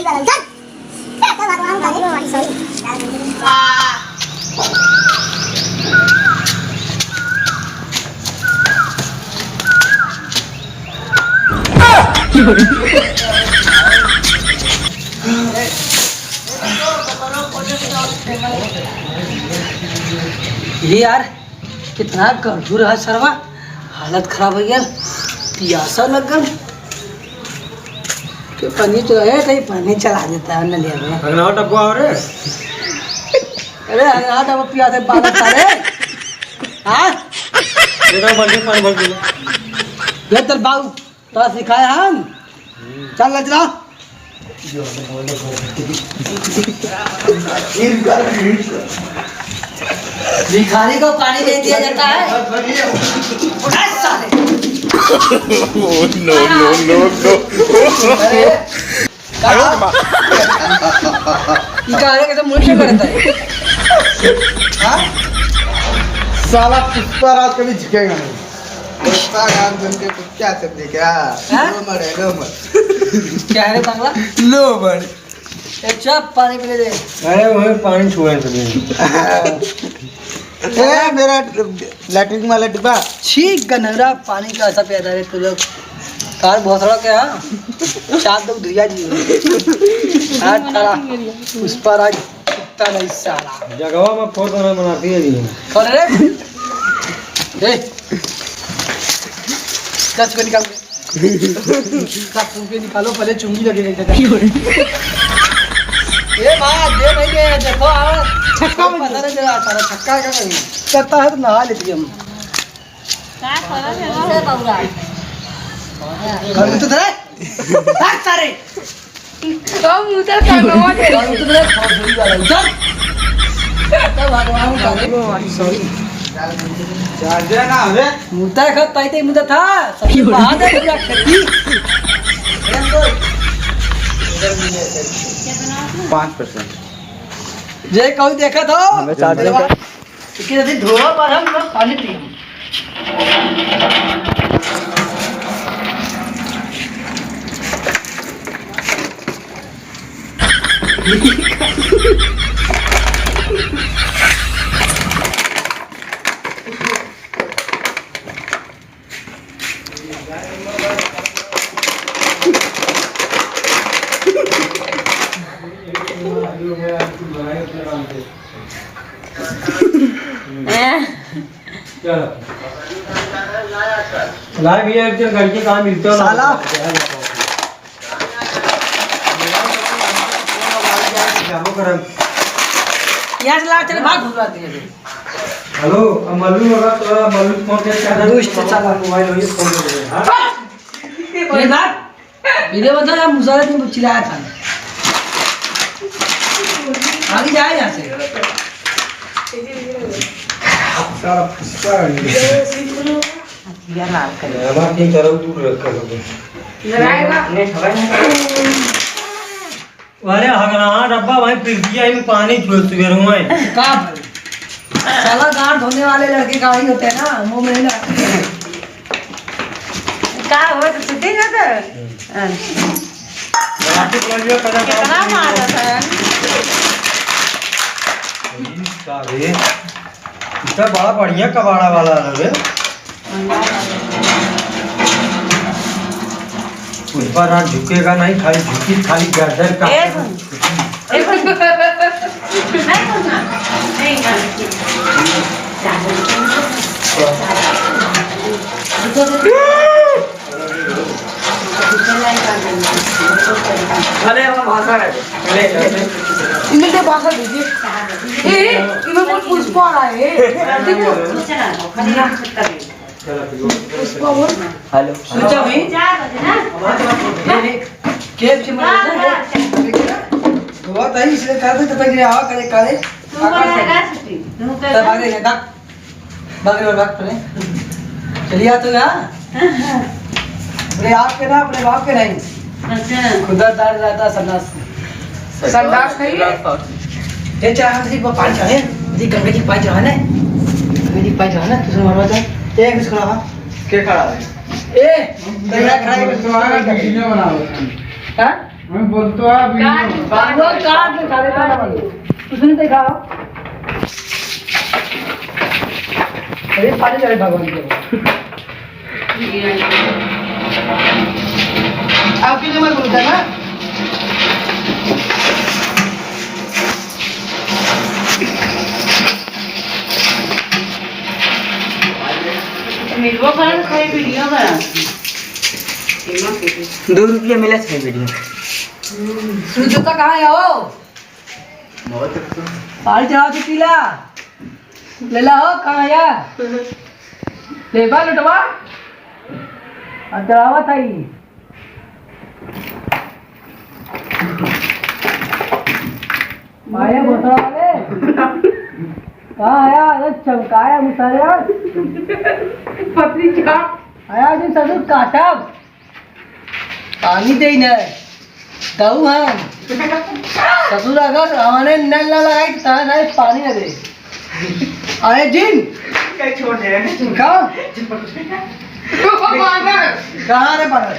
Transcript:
ये यार कितना गड़बड़ है सरवा, हालत खराब हो गया, प्यासा लगन के पानी तो है, कहीं पानी चला देता है नलिया में। अगला डब्बा हो रे, अरे अगला डब्बा प्यासे बात करे। हाँ देखा बल्टी पानी भर के ये तेरे बाबू तो सिखाया हम, चल लजरा भिखारी को पानी दे दिया जाता है। नो नो नो नो कैसे मुझे करता है? साला पुष्पा राज कभी झुकेगा नहीं। पुष्पा गान सुन के कुछ क्या समझे क्या? लोमड़ है लोमड़। क्या है बांग्ला? लोमड़। एक चप पानी पीने दे। अरे वही पानी छुआ है सभी। ए मेरा लैट्रिन वाला डिब्बा ठीक गनगरा पानी का ऐसा पैदा है तू लोग कार बहुत सारा क्या शाम तक धुरिया जी आज साला पुष्पा राज कुत्ता नहीं साला जगवा में फोटो नहीं बनाती है जी। कौन है रे? ए कच को निकाल कच को निकालो, पहले चुंगी लगेगी। ये माँ दे भाई के देखो आ छक्का में पता नहीं चला सारा छक्का क्या करेंगे करता है तो नहा लेती हम क्या करा है रे बाबूरा घर में तो धरे भाग सारे कम उधर करवा दे घर में तो धरे बहुत बुरी बात है चल तो भगवान का सॉरी चार्जर ना हो रे मुद्दा खत पाइते मुद्दा था सबसे बाहर है पूरा खेती 5% जे कोई देखा तो हमें चार्जर का कि धोआ पर हम लोग पानी पिए लाइव भी एक दिन घर के काम मिलते हो साला यहाँ से ला चले भाग घुसवा दिए हेलो मल्लू होगा तो मल्लू फोन करके क्या दुष्ट साला मोबाइल हो ये फोन कर दे। ये बात वीडियो बता यार मुसारे में चिल्लाया था आगे जाए यहाँ से साला पुष्पा अब ठीक करो दूर रख कर अरे हगना डब्बा भाई फ्रिज दिया में पानी छुए सुबह में का भाई साला गांड धोने वाले लड़के का ही होते हैं ना मुंह में ना का हो तो सीधे जाता कितना मारा था रे इतना बड़ा बढ़िया कबाड़ा वाला है रे पुष्पा रात झुकेगा नहीं, खाली झुकी खाली गर्दन का अरे हम भाषा है इन्हें दे भाषा दीजिए ए इन्हें बहुत पुष्पा आ रहा है देखो पुष्पा बोल हेलो सुचा भाई 4 बजे ना केक से बहुत है इसलिए कर दे तो तक आवा करे करे तू करेगा छुट्टी तू तब भागे ये तक भागे भाग पड़े चलिए तो यहां अरे आपके ना अपने बाप के नहीं अच्छा खुदा दार रहता सन्नास संडास नहीं ये चाहे हम सिर्फ पांच है ये गंगे की पांच है ना गंगे की पांच है ना तुझे मारवा था एक किस खड़ा के खड़ा है ए तेरा खड़ा है तुम्हारा वीडियो बनाओ हां मैं बोलतो है अभी वो काट ले सारे काट वाले उसने देखा अरे पानी जाए भगवान के आपकी जो मैं बोलता ना मिलवा कर खाई वीडियो बना 2 रुपये मिला था वीडियो सुजुका कहाँ है हो पानी चढ़ाओ तो पीला ले ला हो कहाँ आया ले बा लुटवा चढ़ावा था ही आया बोतल वाले कहाँ आया अरे चमकाया मुसारे पतली चाप आया जी ससुर काटा पानी दे न दाऊ हम ससुर अगर हमारे नल ना लगाए तो तारा नहीं पानी न दे आए जिन क्या छोड़ दे कहाँ कहाँ रे पागल